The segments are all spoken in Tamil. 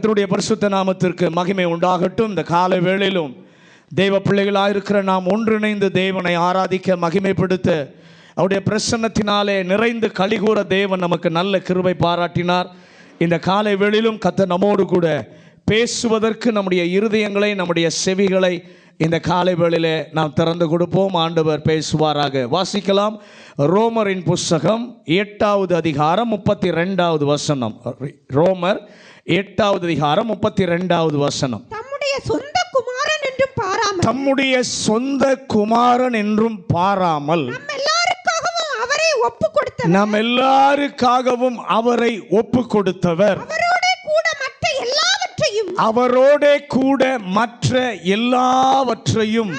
கர்த்தருடைய பரிசுத்த நாமத்திற்கு மகிமை உண்டாகட்டும். இந்த காலை வேளையிலும் தெய்வ பிள்ளைகளாயிருக்கிற நாம் ஒன்றிணைந்து தேவனை ஆராதிக்க, மகிமைப்படுத்த, அவருடைய பிரசன்னத்தினாலே நிறைந்து கலிகூற தேவன் நமக்கு நல்ல கிருபை பாராட்டினார். இந்த காலை வேளையிலும் கர்த்தர் நம்மோடு கூட பேசுவதற்கு நம்முடைய இருதயங்களை, நம்முடைய செவிகளை இந்த காலை வேளையிலே நாம் திறந்து கொடுப்போம். ஆண்டவர் பேசுவாராக. வாசிக்கலாம். ரோமரின் புஸ்தகம் 8வது அதிகாரம் 32வது வசனம். ரோமர் 8வது அதிகாரம் 32வது வசனம். தம்முடைய சொந்த குமாரன் என்றும் பாராமல், தம்முடைய சொந்த குமாரன் என்றும் பாராமல் நம் எல்லாருக்காகவும் அவரை ஒப்பு கொடுத்தவர், அவரோட கூட மற்ற எல்லாவற்றையும்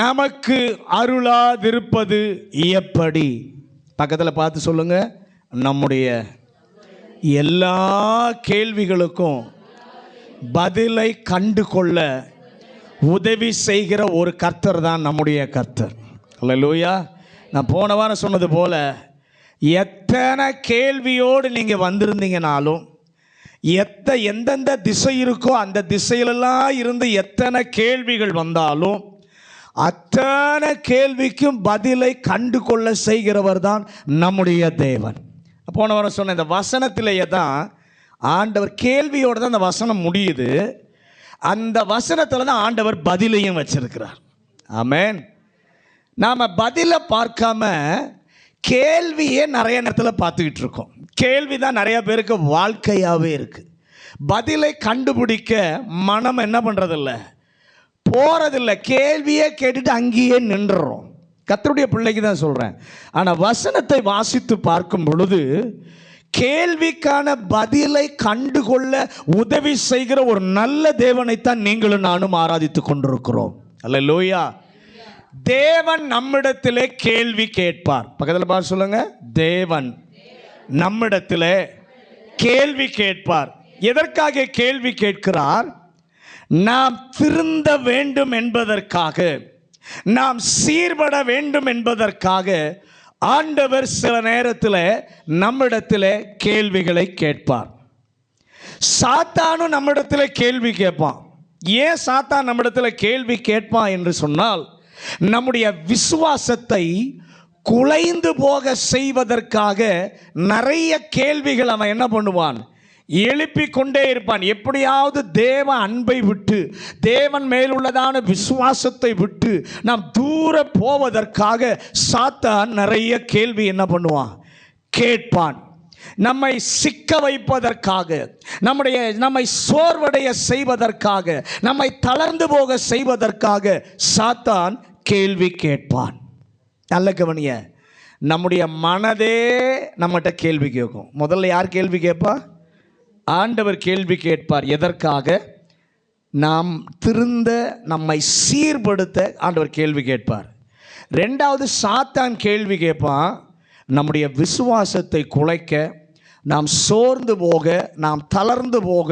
நமக்கு அருளாதிருப்பது எப்படி? பக்கத்தில் பார்த்து சொல்லுங்க. நம்முடைய எல்லா கேள்விகளுக்கும் பதிலை கண்டு கொள்ள உதவி செய்கிற ஒரு கர்த்தர் தான் நம்முடைய கர்த்தர். அல்லேலூயா. நான் போன வாரம் சொன்னது போல, எத்தனை கேள்வியோடு நீங்கள் வந்திருந்தீங்கனாலும், எந்தெந்த திசை இருக்கோ அந்த திசையிலெல்லாம் இருந்து எத்தனை கேள்விகள் வந்தாலும் அத்தனை கேள்விக்கும் பதிலை கண்டு கொள்ள செய்கிறவர் தான் நம்முடைய தேவன். போன வாரம் சொன்ன இந்த வசனத்திலேயே தான் ஆண்டவர் கேள்வியோடு தான் அந்த வசனம் முடியுது. அந்த வசனத்தில் தான் ஆண்டவர் பதிலையும் வச்சிருக்கிறார். ஆமென். நாம் பதிலை பார்க்காம கேள்வியே நிறைய நேரத்தில் பார்த்துக்கிட்டு இருக்கோம். கேள்வி தான் நிறைய பேருக்கு வாழ்க்கையாகவே இருக்குது. பதிலை கண்டுபிடிக்க மனம் என்ன பண்ணுறதில்ல, போகிறதில்ல. கேள்வியே கேட்டுட்டு அங்கேயே நின்றுறோம். கர்த்தருடைய பிள்ளைக்கு தான் சொல்கிறேன். ஆனால் வசனத்தை வாசித்து பார்க்கும் பொழுது கேள்விக்கான பதிலை கண்டுகொள்ள உதவி செய்கிற ஒரு நல்ல தேவனைத்தான் நீங்களும் நானும் ஆராதித்து கொண்டிருக்கிறோம். அல்லேலூயா. தேவன் நம்மிடத்திலே கேள்வி கேட்பார். பக்கத்தில் பார்த்து சொல்லுங்க. தேவன் நம்மிடத்தில் கேள்வி கேட்பார். எதற்காக கேள்வி கேட்கிறார்? நாம் திருந்த வேண்டும் என்பதற்காக, நாம் சீர்பட வேண்டும் என்பதற்காக ஆண்டவர் சில நேரத்தில் நம்மிடத்தில் கேள்விகளை கேட்பார். சாத்தானும் நம்மிடத்தில் கேள்வி கேட்பான். ஏன் சாத்தான் நம்மிடத்தில் கேள்வி கேட்பான் என்று சொன்னால், நம்முடைய விசுவாசத்தை குலைந்து போக செய்வதற்காக நிறைய கேள்விகள் அவன் என்ன பண்ணுவான், எழுப்பிக் கொண்டே இருப்பான். எப்படியாவது தேவ அன்பை விட்டு, தேவன் மேலுள்ளதான விசுவாசத்தை விட்டு நாம் தூர போவதற்காக சாத்தான் நிறைய கேள்வி என்ன பண்ணுவான், கேட்பான். நம்மை சிக்க வைப்பதற்காக, நம்மை சோர்வடைய செய்வதற்காக, நம்மை தளர்ந்து போக செய்வதற்காக சாத்தான் கேள்வி கேட்பான். நல்ல கவனிய. நம்முடைய மனதே நம்மகிட்ட கேள்வி கேட்கும். முதல்ல யார் கேள்வி கேட்பா? ஆண்டவர் கேள்வி கேட்பார். எதற்காக? நாம் திருந்த, நம்மை சீர்படுத்த ஆண்டவர் கேள்வி கேட்பார். ரெண்டாவது, சாத்தான் கேள்வி கேட்பான். நம்முடைய விசுவாசத்தை குலைக்க, நாம் சோர்ந்து போக, நாம் தளர்ந்து போக,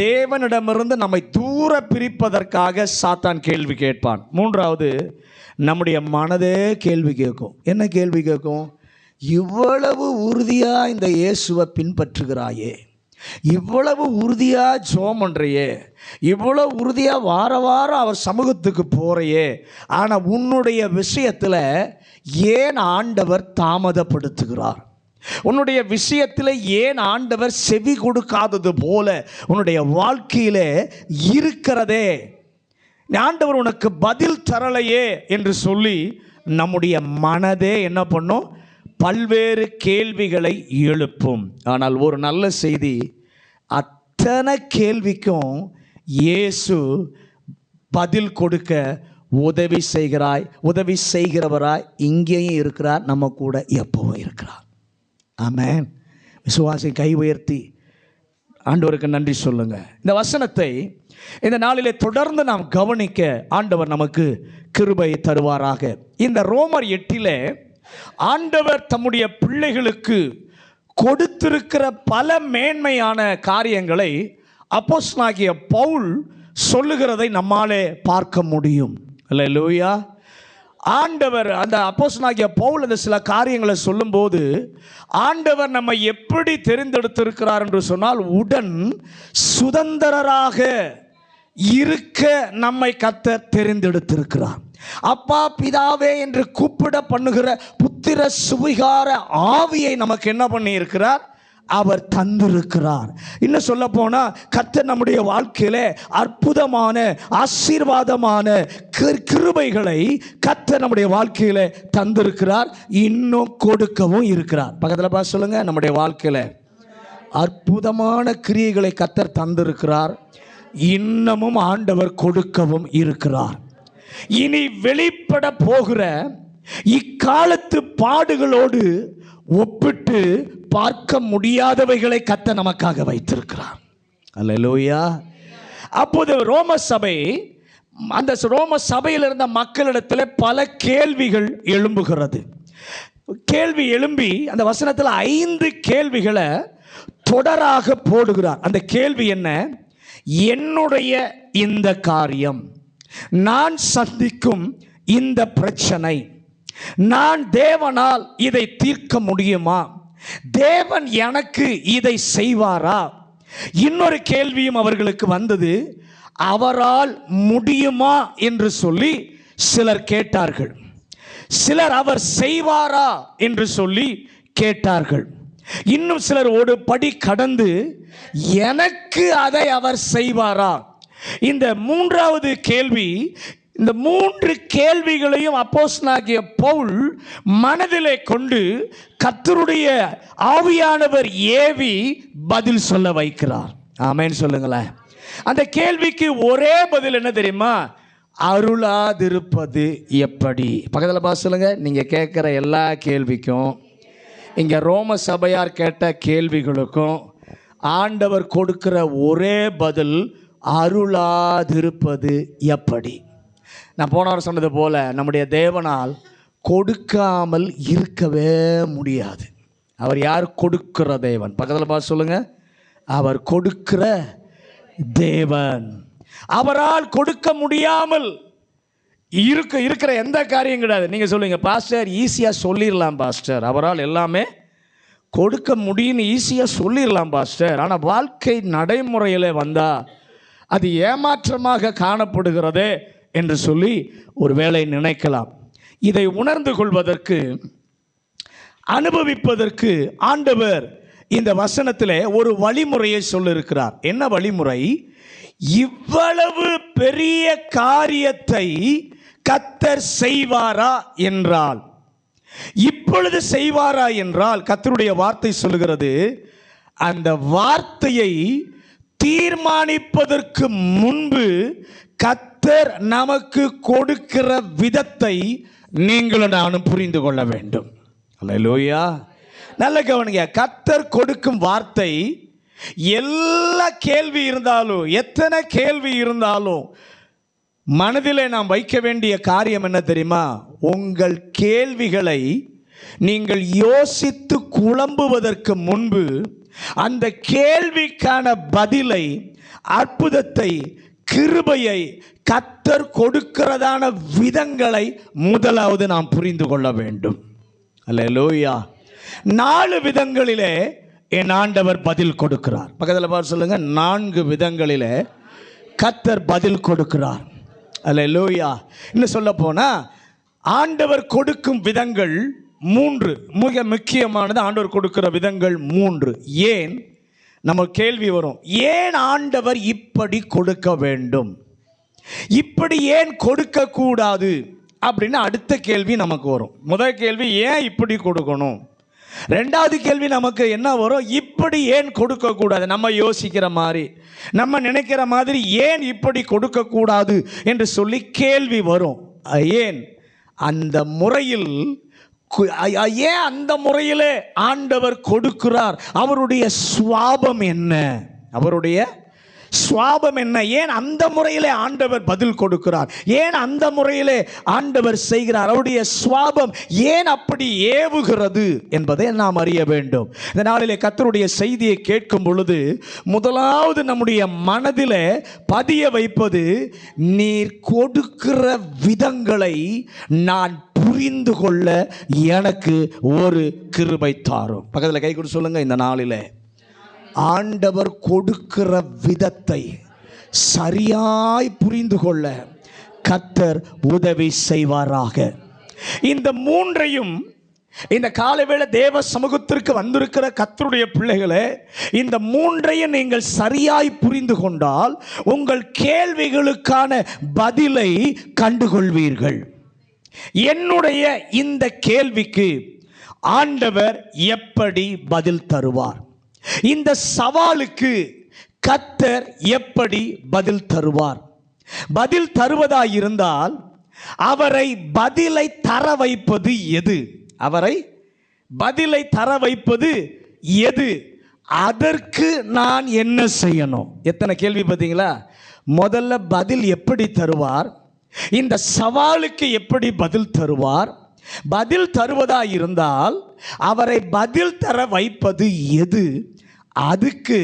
தேவனிடமிருந்து நம்மை தூர பிரிப்பதற்காக சாத்தான் கேள்வி கேட்பான். மூன்றாவது, நம்முடைய மனதே கேள்வி கேட்கும். என்ன கேள்வி கேட்கும்? இவ்வளவு உறுதியாக இந்த இயேசுவை பின்பற்றுகிறாயே, இவ்வளவு உறுதியாக ஜெபம் பண்ணுறையே, இவ்வளவு உறுதியாக வார வாரம் அவர் சமூகத்துக்கு போகிறையே, ஆனால் உன்னுடைய விஷயத்தில் ஏன் ஆண்டவர் தாமதப்படுத்துகிறார்? உன்னுடைய விஷயத்தில் ஏன் ஆண்டவர் செவி கொடுக்காதது போல உன்னுடைய வாழ்க்கையில் இருக்கிறதே, ஆண்டவர் உனக்கு பதில் தரலையே என்று சொல்லி நம்முடைய மனதே என்ன பண்ணும்? பல்வேறு கேள்விகளை எழுப்பும். ஆனால் ஒரு நல்ல செய்தி, அத்தனை கேள்விக்கும் இயேசு பதில் கொடுக்க உதவி செய்கிறவராய் இங்கேயும் இருக்கிறார், நம்ம கூட எப்பவும் இருக்கிறார். ஆமென். விசுவாசி கை உயர்த்தி ஆண்டவருக்கு நன்றி சொல்லுங்க. இந்த வசனத்தை இந்த நாளிலே தொடர்ந்து நாம் கவனிக்க ஆண்டவர் நமக்கு கிருபை தருவாராக. இந்த ரோமர் 8 ஆண்டவர் தம்முடைய பிள்ளைகளுக்கு கொடுத்திருக்கிற பல மேன்மையான காரியங்களை அப்போஸ்தலனாகிய பவுல் சொல்லுகிறதை நம்மாலே பார்க்க முடியும். அல்லேலூயா. ஆண்டவர் அந்த அப்போஸ்தலனாகிய பவுல் அந்த சில காரியங்களை சொல்லும்போது ஆண்டவர் நம்மை எப்படி தெரிந்தெடுத்திருக்கிறார் என்று சொன்னால், உடன் சுதந்திரராக இருக்க நம்மை கர்த்தர் தெரிந்தெடுத்திருக்கிறார். அப்பா பிதாவே என்று கூப்பிட பண்ணுகிற புத்திர சுவிகார ஆவியை நமக்கு என்ன பண்ணி இருக்கிறார்? அவர் தந்திருக்கிறார். இன்னும் சொல்ல போனா கர்த்தர் நம்முடைய வாழ்க்கையிலே அற்புதமான ஆசீர்வாதமான கிருபைகளை கர்த்தர் நம்முடைய வாழ்க்கையிலே தந்திருக்கிறார், இன்னும் கொடுக்கவும் இருக்கிறார். பக்கத்தில் பார்த்து சொல்லுங்க, நம்முடைய வாழ்க்கையில அற்புதமான கிரியைகளை கர்த்தர் தந்திருக்கிறார், இன்னமும் ஆண்டவர் கொடுக்கவும் இருக்கிறார். இனி வெளிப்பட போகிற இக்காலத்து பாடுகளோடு ஒப்பிட்டு பார்க்க முடியாதவைகளை கர்த்தர் நமக்காக வைத்திருக்கிறார். அல்லேலூயா. அப்போது ரோம சபை, அந்த ரோம சபையில் இருந்த மக்களிடத்தில் பல கேள்விகள் எழும்புகிறது. கேள்வி எழும்பி அந்த வசனத்தில் 5 கேள்விகளை தொடராக போடுகிறார். அந்த கேள்வி என்ன? என்னுடைய இந்த காரியம், நான் சந்திக்கும் இந்த பிரச்சனை, நான் தேவனால் இதை தீர்க்க முடியுமா? தேவன் எனக்கு இதை செய்வாரா? இன்னொரு கேள்வியும் அவர்களுக்கு வந்தது, அவரால் முடியுமா என்று சொல்லி சிலர் கேட்டார்கள். சிலர் அவர் செய்வாரா என்று சொல்லி கேட்டார்கள். இன்னும் சிலர் ஒரு படி கடந்து எனக்கு அதை அவர் செய்வாரா? இந்த 3வது கேள்வி, இந்த 3 கேள்விகளையும் அப்போஸ்தலனாகிய பவுல் மனதிலே கொண்டு கர்த்தருடைய ஆவியானவர் ஏவி பதில் சொல்ல வைக்கிறார். ஆமென் சொல்லுங்களேன். அந்த கேள்விக்கு ஒரே பதில் என்ன தெரியுமா? அருளாதிருப்பது எப்படி? பக்கத்தில் பார்த்து சொல்லுங்க, நீங்க கேட்குற எல்லா கேள்விக்கும், இங்க ரோம சபையார் கேட்ட கேள்விகளுக்கும் ஆண்டவர் கொடுக்கிற ஒரே பதில், அருளாதிருப்பது எப்படி? நான் போன வாரம் சொன்னது போல நம்முடைய தேவனால் கொடுக்காமல் இருக்கவே முடியாது. அவர் யார்? கொடுக்கிற தேவன். பக்கத்தில் பார்த்து சொல்லுங்க, அவர் கொடுக்கிற தேவன். அவரால் கொடுக்க முடியாமல் இருக்கிற எந்த காரியம் கிடையாது. நீங்க சொல்லுங்க, பாஸ்டர் ஈஸியா சொல்லிடலாம் பாஸ்டர், அவரால் எல்லாமே கொடுக்க முடியும்னு ஈஸியா சொல்லிடலாம் பாஸ்டர், ஆனால் வாழ்க்கை நடைமுறையில் வந்தா அது ஏமாற்றமாக காணப்படுகிறதே என்று சொல்லி ஒரு வேளை நினைக்கலாம். இதை உணர்ந்து கொள்வதற்கு, அனுபவிப்பதற்கு ஆண்டவர் இந்த வசனத்திலே ஒரு வழிமுறையை சொல்லியிருக்கிறார். என்ன வழிமுறை? இவ்வளவு பெரிய காரியத்தை கர்த்தர் செய்வாரா என்றால், இப்பொழுது செய்வாரா என்றால், கர்த்தருடைய வார்த்தை சொல்லுகிறது, அந்த வார்த்தையை தீர்மானிப்பதற்கு முன்பு கர்த்தர் நமக்கு கொடுக்கிற விதத்தை நீங்களும் நானும் புரிந்து கொள்ள வேண்டும். அல்லேலூயா. நல்ல கவனிங்க, கர்த்தர் கொடுக்கும் வார்த்தை, எல்லா கேள்வி இருந்தாலும், எத்தனை கேள்வி இருந்தாலும், மனதிலே நாம் வைக்க வேண்டிய காரியம் என்ன தெரியுமா? உங்கள் கேள்விகளை நீங்கள் யோசித்து குழம்புவதற்கு முன்பு அந்த கேள்விக்கான பதிலை, அற்புதத்தை, கிருபையை கர்த்தர் கொடுக்கிறதான விதங்களை முதலாவது நாம் புரிந்து கொள்ள வேண்டும். அல்லேலூயா. 4 விதங்களிலே என் ஆண்டவர் பதில் கொடுக்கிறார். பக்கத்தில் பார்த்து சொல்லுங்க, 4 விதங்களிலே கர்த்தர் பதில் கொடுக்கிறார். அல்லேலூயா. இன்னும் சொல்ல போனா ஆண்டவர் கொடுக்கும் விதங்கள் 3. மிக முக்கியமானது ஆண்டவர் கொடுக்கிற விதங்கள் 3. ஏன்? நம்ம கேள்வி வரும், ஏன் ஆண்டவர் இப்படி கொடுக்க வேண்டும், இப்படி ஏன் கொடுக்க கூடாது அப்படின்னு அடுத்த கேள்வி நமக்கு வரும். முதல் கேள்வி, ஏன் இப்படி கொடுக்கணும்? 2வது கேள்வி நமக்கு என்ன வரும்? இப்படி ஏன் கொடுக்க கூடாது? நம்ம யோசிக்கிற மாதிரி, நம்ம நினைக்கிற மாதிரி ஏன் இப்படி கொடுக்க கூடாது என்று சொல்லி கேள்வி வரும். ஏன் அந்த முறையில், ஏன் அந்த முறையிலே ஆண்டவர் கொடுக்கிறார்? அவருடைய சுவாபம் என்ன? அவருடைய சுவாபம் என்ன? ஏன் அந்த முறையிலே ஆண்டவர் பதில் கொடுக்கிறார்? ஏன் அந்த முறையிலே ஆண்டவர் செய்கிறார்? அவருடைய சுவாபம் ஏன் அப்படி ஏவுகிறது என்பதை நாம் அறிய வேண்டும். இந்த நாளிலே கர்த்தருடைய செய்தியை கேட்கும் பொழுது முதலாவது நம்முடைய மனதிலே பதிய வைப்பது, நீர் கொடுக்கிற விதங்களை நான் புரிந்து கொள்ள எனக்கு ஒரு கிருபை தாரும். பக்கத்தில் கை கொடு சொல்லுங்க, இந்த நாளிலே ஆண்டவர் கொடுக்கிற விதத்தை சரியாய் புரிந்து கொள்ள கர்த்தர் உதவி செய்வாராக. இந்த மூன்றையும் இந்த காலவேளை தேவ சமூகத்திற்கு வந்திருக்கிற கர்த்தருடைய பிள்ளைகளே, இந்த மூன்றையும் நீங்கள் சரியாய் புரிந்து கொண்டால் உங்கள் கேள்விகளுக்கான பதிலை கண்டுகொள்வீர்கள். என்னுடைய இந்த கேள்விக்கு ஆண்டவர் எப்படி பதில் தருவார்? இந்த சவாலுக்கு கர்த்தர் எப்படி பதில் தருவார்? பதில் தருவதாயிருந்தால் அவரை பதிலை தர வைப்பது எது? அவரை பதிலை தர வைப்பது எது? அதற்கு நான் என்ன செய்யணும்? எத்தனை கேள்வி பார்த்தீங்களா? முதல்ல பதில் எப்படி தருவார்? இந்த சவாலுக்கு எப்படி பதில் தருவார்? பதில் தருவதா இருந்தால் அவரை பதில் தர வைப்பது எது? அதுக்கு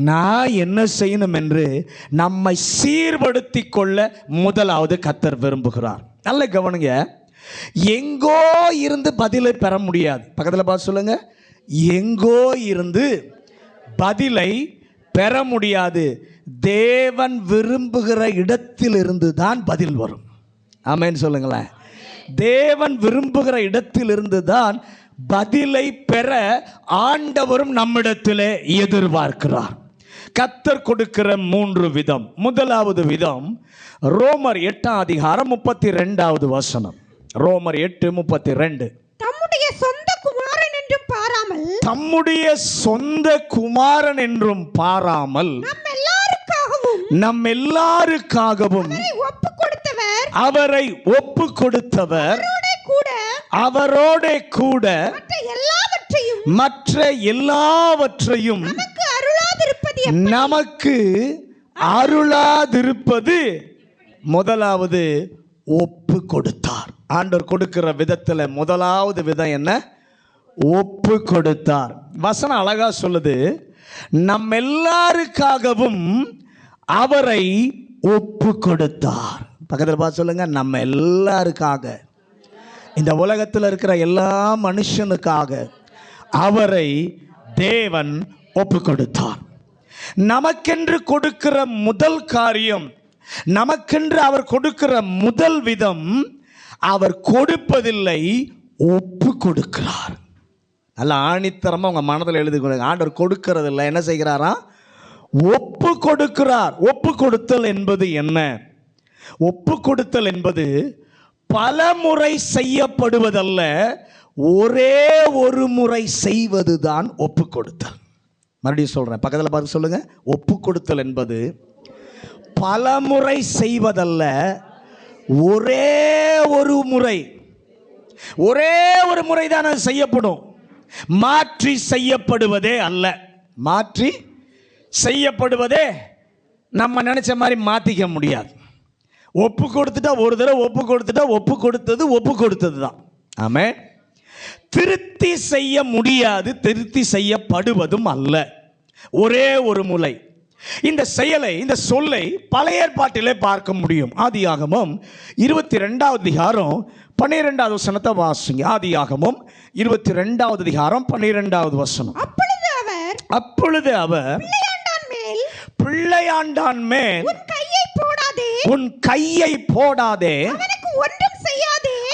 நான் என்ன செய்யணும் என்று நம்மை சீர்படுத்தி கொள்ள முதலாவது கர்த்தர் விரும்புகிறார். நல்ல கவனிங்க, எங்கோ இருந்து பதிலை பெற முடியாது. பக்கத்தில் பார்த்து சொல்லுங்க, எங்கோ இருந்து பதிலை பெற முடியாது. தேவன் விரும்புகிற இடத்திலிருந்து தான் பதில் வரும். ஆமென் சொல்லுங்களேன். தேவன் விரும்புகிற இடத்திலிருந்து தான் பதிலை பெற ஆண்டவரும் நம்மிடத்திலே எதிர்பார்க்கிறார். கர்த்தர் கொடுக்கிற மூன்று விதம். முதலாவது விதம் ரோமர் 8:32. ரோமர் 8:32. தம்முடைய சொந்த குமாரன் என்றும் பாராமல், தம்முடைய சொந்த குமாரன் என்றும் பாராமல், நம் எல்லாருக்காகவும் அவரை ஒப்பு கொடுத்தவர், அவரோட கூட மற்ற எல்லாவற்றையும் நமக்கு அருளாதிருப்பது முதலாவது ஒப்பு கொடுத்தார். ஆண்டவர் கொடுக்கிற விதத்தில் முதலாவது விதம் என்ன? ஒப்பு கொடுத்தார். வசனம் அழகா சொல்லுது, நம் எல்லாருக்காகவும் அவரை ஒப்பு கொடுத்தார். பக்கத்தில் பார்த்து சொல்லுங்க, நம்ம எல்லாருக்காக, இந்த உலகத்தில் இருக்கிற எல்லா மனுஷனுக்காக அவரை தேவன் ஒப்பு கொடுத்தார். நமக்கென்று கொடுக்கிற முதல் காரியம், நமக்கென்று அவர் கொடுக்கிற முதல் விதம், அவர் கொடுப்பதில்லை, ஒப்பு கொடுக்கிறார். நல்ல ஆணித்தரமாக உங்கள் மனதில் எழுதி கொடுங்க. ஆண்டவர் கொடுக்கறதில்லை, என்ன செய்கிறாரா? ஒப்பு கொடுக்கிறார். ஒப்பு கொடுத்தல் என்பது என்ன? ஒப்பு கொடுத்தல் என்பது பல முறை செய்யப்படுவதல்ல, ஒரே ஒரு முறை செய்வதுதான் ஒப்பு கொடுத்தல். மறுபடியும் சொல்றேன், பக்கத்தில் பார்த்து சொல்லுங்க. ஒப்பு கொடுத்தல் என்பது பல முறை செய்வதல்ல, ஒரே ஒரு முறை. ஒரே ஒரு முறை தான் அது செய்யப்படும், மாற்றி செய்யப்படுவதே அல்ல. மாற்றி செய்யப்படுவதே நம்ம நினைச்ச மாதிரி மாற்றிக்க முடியாது. ஒப்பு கொடுத்துட்டா, ஒரு தடவை ஒப்பு கொடுத்துட்டா ஒப்பு கொடுத்தது ஒப்பு கொடுத்தது தான். ஆமென். திருத்தி செய்ய முடியாது, திருத்தி செய்யப்படுவதும் அல்ல, ஒரே ஒரு முறை. இந்த செயலை, இந்த சொல்லை பழைய ஏற்பாட்டிலே பார்க்க முடியும். ஆதியாகமம் 22:12 வாசிங்க. ஆதியாகமம் 22:12. அப்பொழுது அவர் பிள்ளையாண்டான் மேல் உன் கையை போடாதே,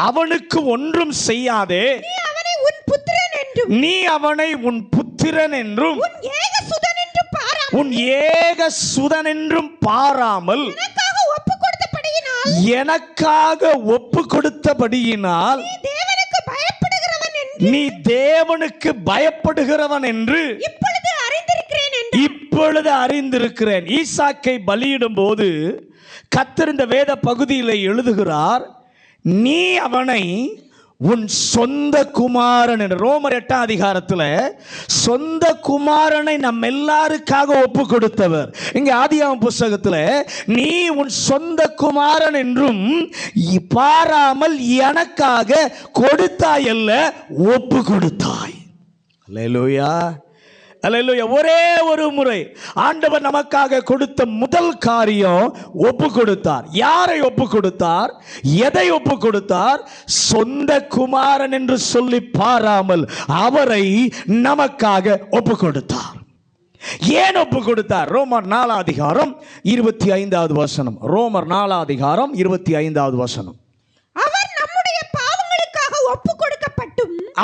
அவனுக்கு ஒன்றும் செய்யாதே, நீ அவனை உன் புத்திரன் என்றும் உன் ஏக சுதன் என்றும் பாராமல் எனக்காக ஒப்பு கொடுத்தபடியினால் நீ தேவனுக்கு பயப்படுகிறவன் என்று இப்பொழுது அறிந்திருக்கிறேன். ஈசாக்கை பலியிடும் போது கர்த்தர் இந்த வேத பகுதியில் எழுதுகிறார், நீ அவனை உன் சொந்த குமாரன் என்று ரோமர் 8ஆம் அதிகாரத்தில் சொந்த குமாரனை நம்ம எல்லாருக்காக ஒப்பு கொடுத்தவர். இங்கே ஆதியாகமம் புஸ்தகத்தில் நீ உன் சொந்த குமாரன் என்றும் பாராமல் எனக்காக கொடுத்தாய் அல்ல, ஒப்பு கொடுத்தாய். அல்லேலூயா, அல்லேலூயா. ஒரே ஒரு முறை ஆண்டவர் நமக்காக கொடுத்த முதல் காரியம் ஒப்பு கொடுத்தார். யாரை ஒப்பு கொடுத்தார்? எதை ஒப்பு கொடுத்தார்? சொந்த குமாரன் என்று சொல்லி பாராமல் அவரை நமக்காக ஒப்பு கொடுத்தார். ஏன் ஒப்பு கொடுத்தார்? ரோமர் 4ஆம் அதிகாரம் 25வது வசனம். ரோமர் 4ஆம் அதிகாரம் 25வது வசனம்.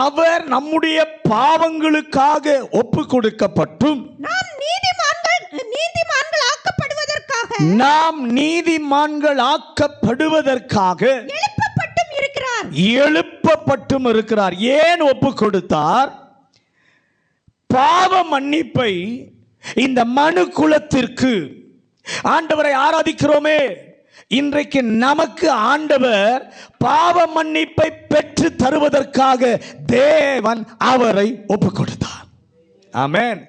அவர் நம்முடைய பாவங்களுக்காக ஒப்பு கொடுக்கப்பட்டும் நாம் நீதிமான்கள் ஆக்கப்படுவதற்காக எழுப்பப்பட்டும் இருக்கிறார். ஏன் ஒப்பு கொடுத்தார்? பாவ மன்னிப்பை இந்த மனு குலத்திற்கு, ஆண்டவரை ஆராதிக்கிறோமே, இன்றைக்கு நமக்கு ஆண்டவர் பாவ மன்னிப்பை பெற்று தருவதற்காக தேவன் அவரை ஒப்பு கொடுத்தார். ஆமென்.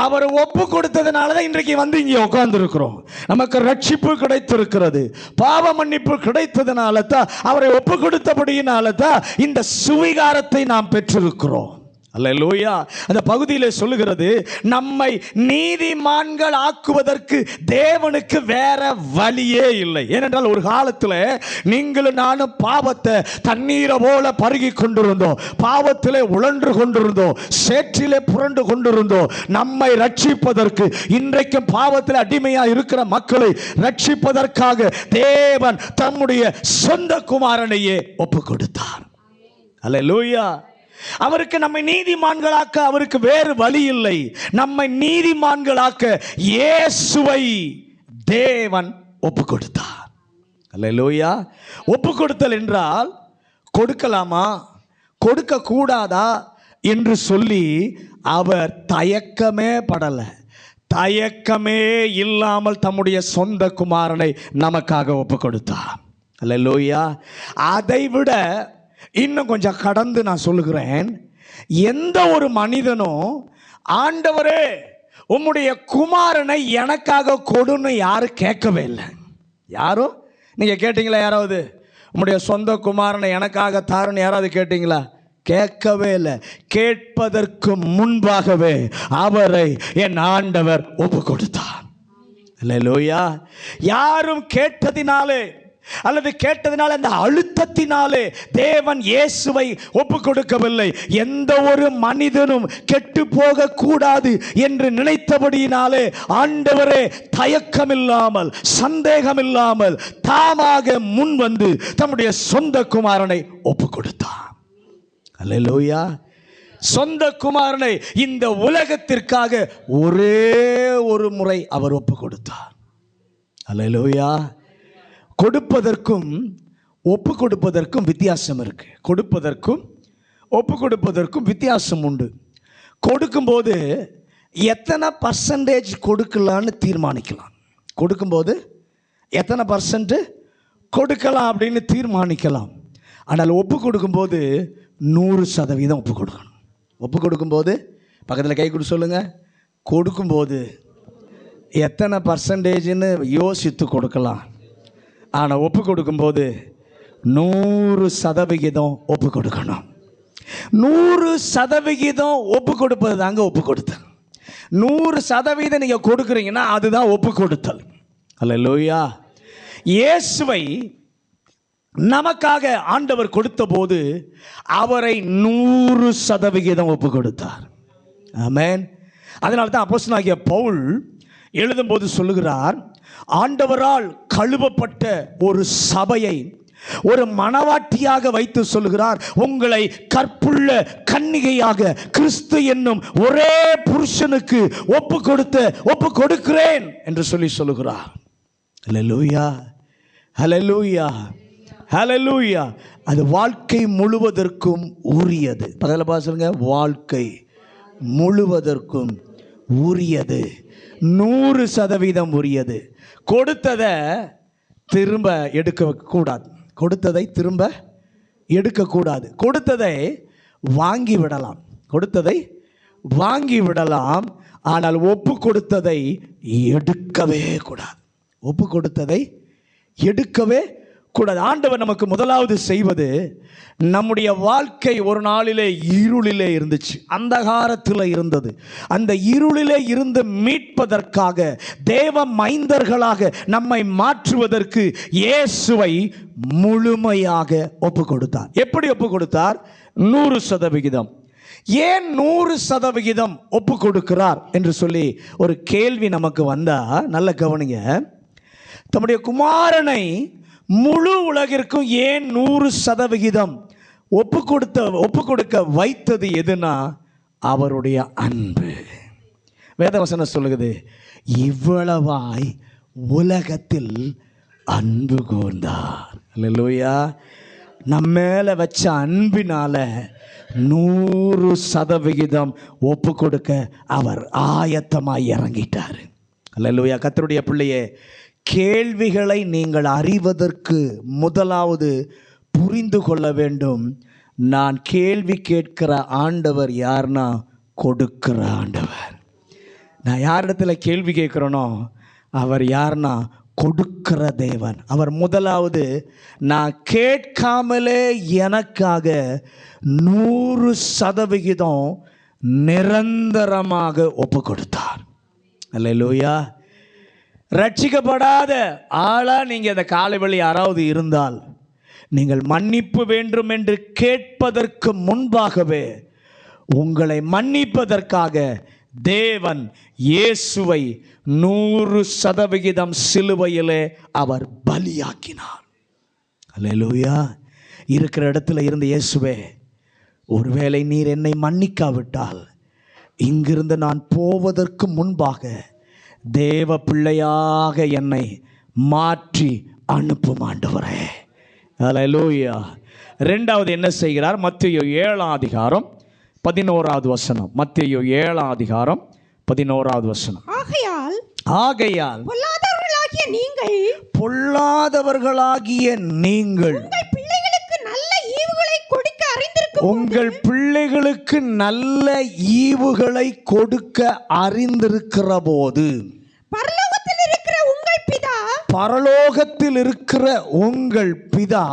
அவர் ஒப்பு கொடுத்ததுனால தான் இன்றைக்கு வந்து இங்கே உட்கார்ந்து இருக்கிறோம். நமக்கு ரட்சிப்பு கிடைத்திருக்கிறது. பாவ மன்னிப்பு கிடைத்ததுனால தான், அவரை ஒப்பு கொடுத்தபடியினால தான் இந்த சுவிகாரத்தை நாம் பெற்றிருக்கிறோம். அல்லேலூயா. அந்த பகுதியில் சொல்லுகிறது, நம்மை நீதிமான்கள் ஆக்குவதற்கு தேவனுக்கு வேற வழியே இல்லை. ஏனென்றால் ஒரு காலத்தில் நீங்களும் நானும் பாவத்தை தண்ணீரை போல பருகி கொண்டிருந்தோம், பாவத்திலே உழன்று கொண்டிருந்தோம், சேற்றிலே புரண்டு கொண்டிருந்தோம். நம்மை ரட்சிப்பதற்கு, இன்றைக்கும் பாவத்தில் அடிமையா இருக்கிற மக்களை ரட்சிப்பதற்காக தேவன் தம்முடைய சொந்த குமாரனையே ஒப்பு கொடுத்தார். அல்லேலூயா. அவருக்கு நம்மை நீதிமான்களாக்க அவருக்கு வேறு வழி இல்லை. நம்மை நீதிமான்களாக்க இயேசுவை தேவன் ஒப்பு கொடுத்தார். அல்லேலூயா. ஒப்பு கொடுத்தல் என்றால் கொடுக்கலாமா கொடுக்க கூடாதா என்று சொல்லி அவர் தயக்கமே படலை. தயக்கமே இல்லாமல் தம்முடைய சொந்த குமாரனை நமக்காக ஒப்பு கொடுத்தார். அல்லேலூயா. அதை விட இன்னும் கொஞ்சம் கடந்து நான் சொல்லுகிறேன், எந்த ஒரு மனிதனும் ஆண்டவரே உம்முடைய குமாரனை எனக்காக கொடுன்னு யாரும் கேட்கவே இல்லை. யாரும் நீங்கள் கேட்டீங்களா? யாராவது உம்முடைய சொந்த குமாரனை எனக்காக தாருன்னு யாராவது கேட்டீங்களா? கேட்கவே இல்லை. கேட்பதற்கு முன்பாகவே அவரை என் ஆண்டவர் ஒப்பு கொடுத்தார். அல்லேலூயா. யாரும் கேட்டதினாலே அல்லது கேட்டதினால அந்த அழுத்தத்தினாலே தேவன் இயேசுவை ஒப்பு கொடுக்கவில்லை. எந்த ஒரு மனிதனும் கெட்டு போக கூடாது என்று நினைத்தபடியினாலே ஆண்டவரே தயக்கமில்லாமல் சந்தேகமில்லாமல் தாமாக முன் வந்து தம்முடைய சொந்த குமாரனை ஒப்பு கொடுத்தார். அல்லேலூயா. சொந்த குமாரனை இந்த உலகத்திற்காக ஒரே ஒரு முறை அவர் ஒப்பு கொடுத்தார். அல்லேலூயா. கொடுப்பதற்கும் ஒப்பு கொடுப்பதற்கும் வித்தியாசம் இருக்கு. கொடுப்பதற்கும் ஒப்பு கொடுப்பதற்கும் வித்தியாசம் உண்டு. கொடுக்கும்போது எத்தனை பர்சன்டேஜ் கொடுக்கலான்னு தீர்மானிக்கலாம். கொடுக்கும்போது எத்தனை பர்சன்ட் கொடுக்கலாம் அப்படின்னு தீர்மானிக்கலாம். ஆனால் ஒப்பு கொடுக்கும்போது 100% ஒப்பு கொடுக்கணும். ஒப்பு கொடுக்கும்போது பக்கத்தில் கை கொடு சொல்லுங்க. கொடுக்கும்போது எத்தனை பர்சன்டேஜ்னு யோசித்து கொடுக்கலாம். ஆனால் ஒப்பு கொடுக்கும்போது 100% ஒப்பு கொடுக்கணும். 100% ஒப்பு கொடுப்பது தாங்க ஒப்பு கொடுத்தல். 100% நீங்கள் கொடுக்குறீங்கன்னா அதுதான் ஒப்பு கொடுத்தல். அல்லேலூயா. இயேசுவை நமக்காக ஆண்டவர் கொடுத்த போது அவரை 100% ஒப்பு கொடுத்தார். ஆமென். அதனால தான் அப்போஸ்தலனாகிய பவுல் எழுதும்போது சொல்லுகிறார், ஆண்டவரால் கழுவப்பட்ட ஒரு சபையை ஒரு மணவாட்டியாக வைத்து சொல்லுகிறார், உங்களை கற்புள்ள கன்னிகையாக கிறிஸ்து என்னும் ஒரே புருஷனுக்கு ஒப்பு கொடுக்கிறேன் என்று சொல்லுகிறார். ஹல்லேலூயா, ஹல்லேலூயா, ஹல்லேலூயா. அது வாழ்க்கை முழுவதற்கும் உரியது. பதில பாசுங்க, வாழ்க்கை முழுவதற்கும் உரியது, 100% உரியது. கொடுத்ததை திரும்ப எடுக்க கூடாது. கொடுத்ததை திரும்ப எடுக்கக்கூடாது. கொடுத்ததை வாங்கி விடலாம், கொடுத்ததை வாங்கி விடலாம், ஆனால் ஒப்பு கொடுத்ததை எடுக்கவே கூடாது. ஒப்பு கொடுத்ததை எடுக்கவே கூடாது. ஆண்டவர் நமக்கு முதலாவது செய்வது, நம்முடைய வாழ்க்கை ஒரு நாளிலே இருளிலே இருந்துச்சு, அந்தகாரத்தில் இருந்தது. அந்த இருளிலே இருந்து மீட்பதற்காக, தேவ மைந்தர்களாக நம்மை மாற்றுவதற்கு இயேசுவை முழுமையாக ஒப்பு கொடுத்தார். எப்படி ஒப்பு கொடுத்தார்? 100%. ஏன் 100% ஒப்பு கொடுக்கிறார் என்று சொல்லி ஒரு கேள்வி நமக்கு வந்தா, நல்ல கவனிங்க. தம்முடைய குமாரனை முழு உலகிற்கும் ஏன் 100% ஒப்பு கொடுக்க வைத்தது எதுனா, அவருடைய அன்பு. வேதவசனம் சொல்லுகிறது, இவ்வளவாய் உலகத்தில் அன்பு கூர்ந்தார். அல்லேலூயா. நம்ம மேல வச்ச அன்பினால 100% ஒப்பு கொடுக்க அவர் ஆயத்தமாய் இறங்கிட்டார். அல்லேலூயா. கர்த்தருடைய பிள்ளையே, கேள்விகளை நீங்கள் அறிவதற்கு முதலாவது புரிந்து கொள்ள வேண்டும். நான் கேள்வி கேட்கிற ஆண்டவர் யார்னா, கொடுக்கிற ஆண்டவர். நான் யாரிடத்துல கேள்வி கேட்குறேனோ அவர் யார்னா, கொடுக்கிற தேவன். அவர் முதலாவது நான் கேட்காமலே எனக்காக 100% நிரந்தரமாக ஒப்பு கொடுத்தார். அல்லேலூயா. ரட்சிக்கப்படாத ஆளா நீங்கள் அந்த காலைவெளி யாராவது இருந்தால், நீங்கள் மன்னிப்பு வேண்டும் என்று கேட்பதற்கு முன்பாகவே உங்களை மன்னிப்பதற்காக தேவன் இயேசுவை 100% சிலுவையிலே அவர் பலியாக்கினார். அல்லேலூயா. இருக்கிற இடத்துல இருந்த இயேசுவே, ஒருவேளை நீர் என்னை மன்னிக்காவிட்டால் இங்கிருந்து நான் போவதற்கு முன்பாக தேவ பிள்ளையாக என்னை மாற்றி அனுப்பும் ஆண்டவரே. அல்லேலூயா. இரண்டாவது என்ன செய்கிறார்? மத்தேயு 7:11. மத்தேயு 7:11. ஆகையால் பொல்லாதவர்களாகிய நீங்கள் உங்கள் பிள்ளைகளுக்கு நல்ல ஈவுகளை கொடுக்க அறிந்திருக்கிற போது, பரலோகத்தில் இருக்கிற உங்கள் பிதா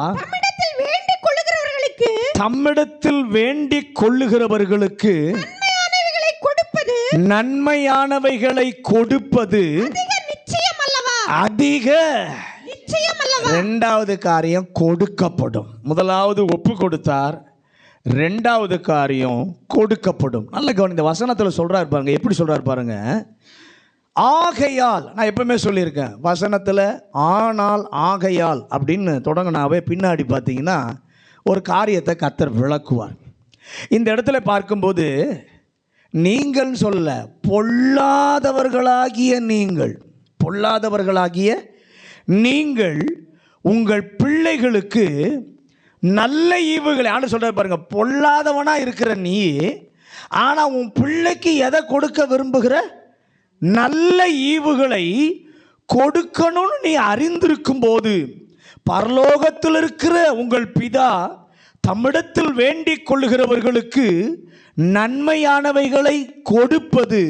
தம்மிடத்தில் வேண்டிக் கொள்ளுகிறவர்களுக்கு நன்மையானவைகளை கொடுப்பது அதிக. இரண்டாவது காரியம் கொடுக்கப்படும். முதலாவது ஒப்பு கொடுத்தார், ரெண்டாவது காரியம் கொடுக்கப்படும். நல்ல கவனி. இந்த வசனத்தில் சொல்றாரு பாருங்க, எப்படி சொல்றாரு பாருங்க. ஆகையால், நான் எப்பவுமே சொல்லியிருக்கேன், வசனத்தில் ஆனால் ஆகையால் அப்படின்னு தொடங்கினாவே பின்னாடி பார்த்தீங்கன்னா ஒரு காரியத்தை கர்த்தர் விளக்குவார். இந்த இடத்துல பார்க்கும்போது நீங்கள் சொல்ல, பொல்லாதவர்களாகிய நீங்கள் உங்கள் பிள்ளைகளுக்கு நல்ல ஈவுகளை, ஆண்டு சொல்ற பாருங்க. பொல்லாதவனா இருக்கிற நீ, ஆனா உன் பிள்ளைக்கு எதை கொடுக்க விரும்புகிற? நல்ல ஈவுகளை கொடுக்கணும்னு நீ அறிந்திருக்கும் போது, பரலோகத்தில் இருக்கிற உங்கள் பிதா தம்மிடத்தில் வேண்டிக் கொள்ளுகிறவர்களுக்கு நன்மையானவைகளை கொடுப்பது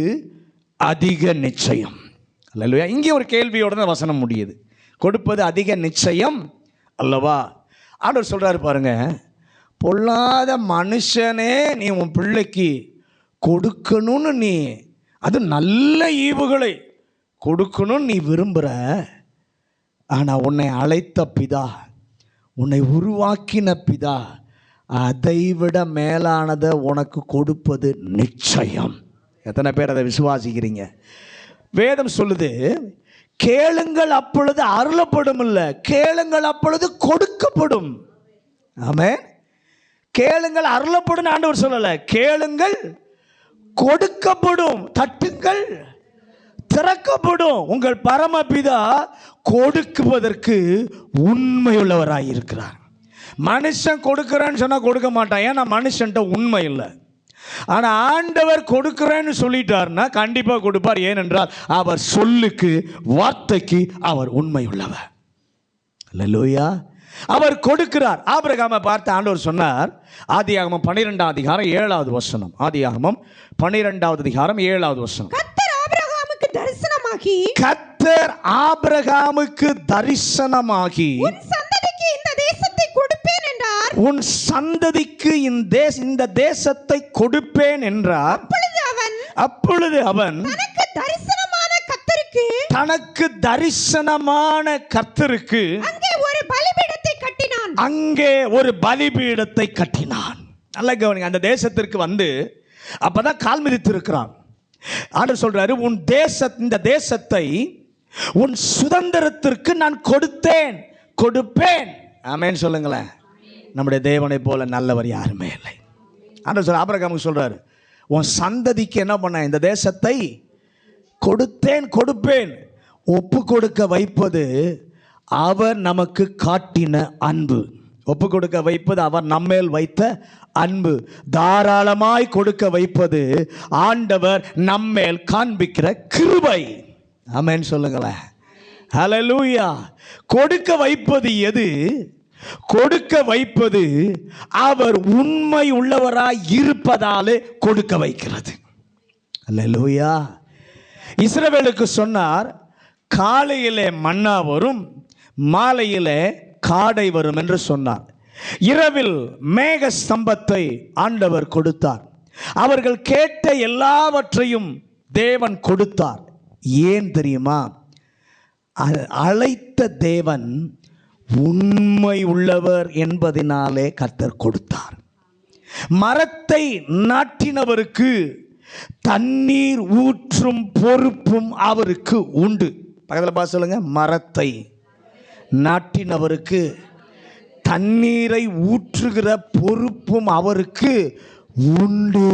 அதிக நிச்சயம். அல்லேலூயா. இங்கே ஒரு கேள்வியோட தான் வசனம் முடியுது. கொடுப்பது அதிக நிச்சயம் அல்லவா? ஆண்டவர் சொல்றாரு பாருங்க, பொல்லாத மனுஷனே நீ உன் பிள்ளைக்கு கொடுக்கணும்னு, நீ அது நல்ல ஈவுகளை கொடுக்கணும்னு நீ விரும்புகிற, ஆனால் உன்னை அழைத்த பிதா, உன்னை உருவாக்கின பிதா அதைவிட மேலானதை உனக்கு கொடுப்பது நிச்சயம். எத்தனை பேர் அதை விசுவாசிக்கிறீங்க? வேதம் சொல்லுது, கேளுங்கள் அப்பொழுது அருளப்படும், இல்லை கேளுங்கள் அப்பொழுது கொடுக்கப்படும். ஆமென். கேளுங்கள் அருளப்படும் ஆண்டவர் சொல்லல, கேளுங்கள் கொடுக்கப்படும், தட்டுங்கள் திறக்கப்படும். உங்கள் பரமபிதா கொடுக்குவதற்கு உண்மையுள்ளவராய் இருக்கிறார். மனுஷன் கொடுக்கிறேன்னு சொன்னா கொடுக்க மாட்டான், ஏன்னா மனுஷன்ட்ட உண்மை இல்லை. ஆனா ஆண்டவர் கொடுக்கிறேன்னு சொல்லிட்டார்னா கண்டிப்பா கொடுப்பார். ஏனென்றால் அவர் சொல்லுக்கு, வார்த்தைக்கு அவர் உண்மை உள்ளவர். அல்லேலூயா. அவர் கொடுக்கிறார். ஆபிரகாமை பார்த்து ஆண்டவர் சொன்னார், ஆதியாகமம் 12ஆம் அதிகாரம் 7வது வசனம். ஆதியாகமம் 12வது அதிகாரம் 7வது வசனம். கர்த்தர் ஆபிரகாமுக்கு தரிசனமாகி உன் சந்ததிக்கு இந்த தேசத்தை கொடுப்பேன் என்றார். உன் சந்ததிக்கு இந்த தேசத்தை கொடுப்பேன் என்றார். அப்பொழுது அவன் தனக்கு தரிசனமான கர்த்தருக்கு அங்கே ஒரு பலிபீடத்தை கட்டினான். நல்ல கவனிங்க, அந்த தேசத்திற்கு வந்து அப்பதான் கால் மிதித்து இருக்கிறான். ஆண்டவர் சொல்றாரு, இந்த தேசத்தை உன் சுதந்திரத்திற்கு நான் கொடுப்பேன். ஆமென் சொல்லுங்களேன். நம்முடைய தேவனை போல நல்லவர் யாருமே இல்லை. ஆண்டவர் சொல்ற ஆபிரகாமுக்கு சொல்றாரு, உன் சந்ததிக்கு என்ன பண்ண, இந்த தேசத்தை கொடுப்பேன். ஒப்பு கொடுக்க வைப்பது அவர் நமக்கு காட்டின அன்பு. ஒப்பு கொடுக்க வைப்பது அவர் நம்மேல் வைத்த அன்பு. தாராளமாய் கொடுக்க வைப்பது ஆண்டவர் நம்மேல் காண்பிக்கிற கிருபை. ஆமென் சொல்லுங்களேன். ஹல்லேலூயா. கொடுக்க வைப்பது எது? கொடுக்க வைப்பது அவர் உண்மை உள்ளவராய் இருப்பதாலே கொடுக்க வைக்கிறது. ஹல்லேலூயா. இஸ்ரவேலுக்கு சொன்னார், காலையிலே மன்னா வரும், மாலையிலே காடை வரும் என்று சொன்னார். இரவில் மேக ஸ்தம்பத்தை ஆண்டவர் கொடுத்தார். அவர்கள் கேட்ட எல்லாவற்றையும் தேவன் கொடுத்தார். ஏன் தெரியுமா? அழைத்த தேவன் உண்மை உள்ளவர் என்பதினாலே கர்த்தர் கொடுத்தார். மரத்தை நாட்டினவருக்கு தண்ணீர் ஊற்றும் பொறுப்பும் அவருக்கு உண்டு. பக்கத்தில் பார்த்து சொல்லுங்க, மரத்தை நாட்டினவருக்கு தண்ணீரை ஊற்றுகிற பொறுப்பும் அவருக்கு உண்டு.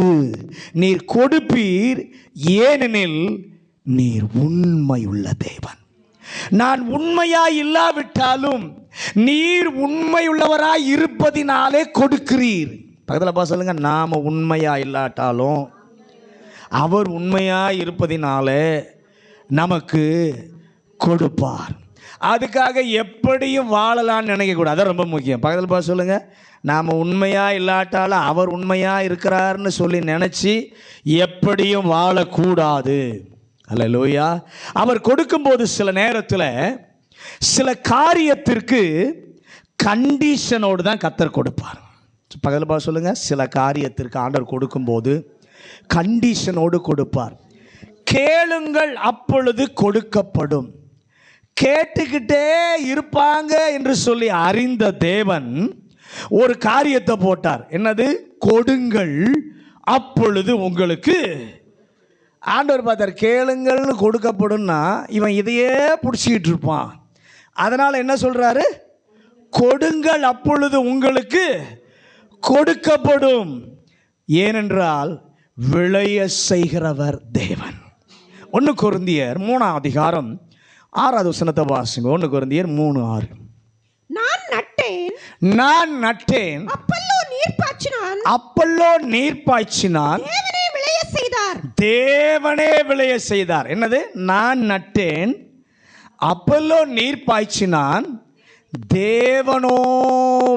நீர் கொடுப்பீர், ஏனெனில் நீர் உண்மை உள்ள தேவன். நான் உண்மையாய் இல்லாவிட்டாலும் நீர் உண்மை உள்ளவராய் இருப்பதினாலே கொடுக்கிறீர். பக்கத்தில் பார்த்து சொல்லுங்க, நாம உண்மையா இல்லாட்டாலும் அவர் உண்மையாய் இருப்பதினாலே நமக்கு கொடுப்பார். அதுக்காக எப்படியும் வாழலான்னு நினைக்கக்கூடாது. அதான் ரொம்ப முக்கியம். பக்கத்தில் பார்த்து சொல்லுங்க, நாம் உண்மையாக இல்லாட்டாலும் அவர் உண்மையாக இருக்கிறார்னு சொல்லி நினச்சி எப்படியும் வாழக்கூடாது. அல்லேலூயா. அவர் கொடுக்கும்போது சில நேரத்தில் சில காரியத்திற்கு கண்டிஷனோடு தான் கர்த்தர் கொடுப்பார். பக்கத்தில் பார்த்து சொல்லுங்க, சில காரியத்திற்கு ஆண்டவர் கொடுக்கும்போது கண்டிஷனோடு கொடுப்பார். கேளுங்கள் அப்பொழுது கொடுக்கப்படும். கேட்டுக்கிட்டே இருப்பாங்க என்று சொல்லி அறிந்த தேவன் ஒரு காரியத்தை போட்டார். என்னது? கொடுங்கள் அப்பொழுது உங்களுக்கு. ஆண்டவர் பார்த்தார், கேளுங்கள்னு கொடுக்கப்படும்னா இவன் இதையே பிடிச்சிக்கிட்டு இருப்பான். அதனால் என்ன சொல்கிறாரு? கொடுங்கள் அப்பொழுது உங்களுக்கு கொடுக்கப்படும். ஏனென்றால் விளைய செய்கிறவர் தேவன். 1 கொரிந்தியர் 3ஆம் அதிகாரம் 6வது வசனத்தை வாசிங்க. 1 கொரிந்தியர் 3:6. நான் நட்டேன், அப்பல்லோ நீர் பாய்ச்சினான், தேவனே விளைய செய்தார். என்னது? நான் நட்டேன், அப்பல்லோ நீர் பாய்ச்சினான், தேவனோ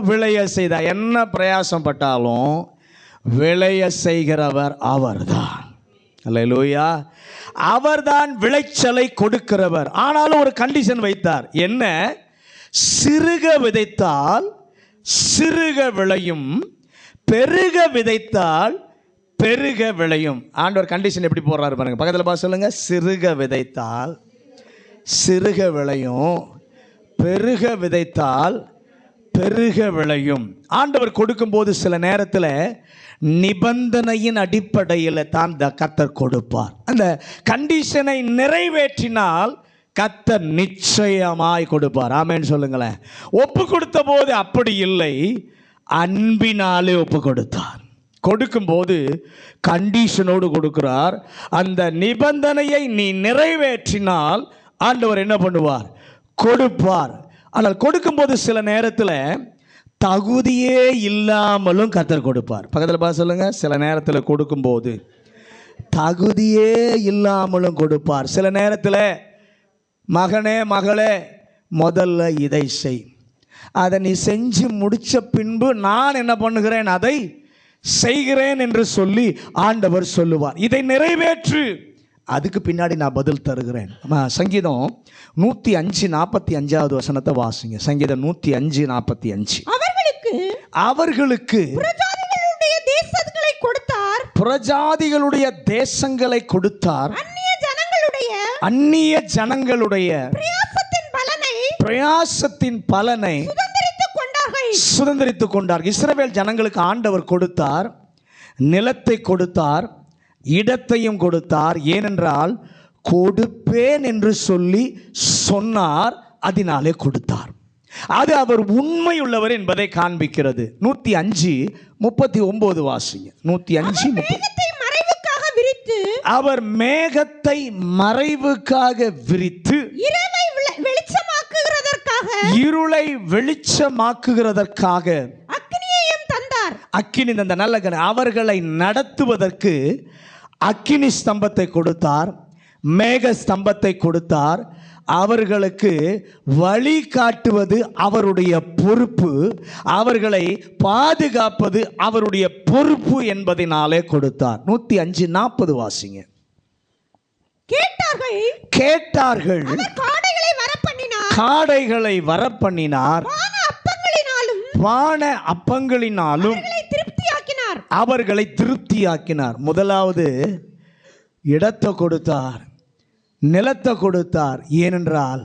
விளைய செய்தார். என்ன பிரயாசம் பட்டாலும் விளைய செய்கிறவர் அவர்தான். அல்லேலூயா. அவர்தான் விளைச்சலை கொடுக்கிறவர். ஆனாலும் ஒரு கண்டிஷன் வைத்தார். என்ன? சிறுக விதைத்தால் சிறுக விளையும், பெருக விதைத்தால் பெருக விளையும். ஆண்டவர் கண்டிஷன் எப்படி போடுறாரு பாருங்க. பக்கத்தில் பார்த்து சொல்லுங்க, சிறுக விதைத்தால் சிறுக விளையும், பெருக விதைத்தால் பெருக விளையும். ஆண்டவர் கொடுக்கும்போது சில நேரத்தில் நிபந்தனையின் அடிப்படையில் தான் கர்த்தர் கொடுப்பார். அந்த கண்டிஷனை நிறைவேற்றினால் கர்த்தர் நிச்சயமாய் கொடுப்பார். ஆமென் சொல்லுங்களேன். ஒப்பு கொடுத்த போது அப்படி இல்லை, அன்பினாலே ஒப்பு கொடுத்தார். கொடுக்கும்போது கண்டிஷனோடு கொடுக்கிறார். அந்த நிபந்தனையை நீ நிறைவேற்றினால் ஆண்டவர் என்ன பண்ணுவார்? கொடுப்பார். ஆனால் கொடுக்கும்போது சில நேரத்தில் தகுதியே இல்லாமலும் கர்த்தர் கொடுப்பார். பக்கத்தில் பார்த்து சொல்லுங்க, சில நேரத்தில் கொடுக்கும்போது தகுதியே இல்லாமலும் கொடுப்பார். சில நேரத்தில் மகனே மகளே முதல்ல இதை செய், அதை நீ செஞ்சு முடித்த பின்பு நான் என்ன பண்ணுகிறேன், அதை செய்கிறேன் என்று சொல்லி ஆண்டவர் சொல்லுவார். இதை நிறைவேற்று, அதுக்கு பின்னாடி நான் பதில் தருகிறேன். சங்கீதம் 105:45 வசனத்தை வாசிங்க. சங்கீதம் 105:45. அவர்களுக்கு புறஜாதிகளுடைய தேசங்களை கொடுத்தார், அந்நிய ஜனங்களுடைய பிரயாசத்தின் பலனை சுதந்தரித்துக் கொண்டார். இஸ்ரவேல் ஜனங்களுக்கு ஆண்டவர் கொடுத்தார், நிலத்தை கொடுத்தார், இடத்தையும் கொடுத்தார். ஏனென்றால் கொடுப்பேன் என்று சொல்லி சொன்னார், அதனாலே கொடுத்தார். அது அவர் உண்மையுள்ளவர் என்பதை காண்பிக்கிறது. 105:39 வாசிங்க. 105:30. அவர் மேகத்தை மறைவுக்காக விரித்து இருளை வெளிச்சமாக்குகிறதற்காக அக்கினியையும் தந்தார். அக்கினி தந்த நல்ல அவர்களை நடத்துவதற்கு அக்கினி ஸ்தம்பத்தை கொடுத்தார், மேக ஸ்தம்பத்தை கொடுத்தார். அவர்களுக்கு வழி காட்டுவது அவருடைய பொறுப்பு, அவர்களை பாதுகாப்பது அவருடைய பொறுப்பு என்பதனாலே கொடுத்தார். 105:40 வாசிங்க. கேட்டார்கள், காடைகளை வரப்பண்ணினார், வான அப்பங்களினாலும் அவர்களை திருப்தியாக்கினார். முதலாவது இடத்தை கொடுத்தார், நிலத்தை கொடுத்தார். ஏனென்றால்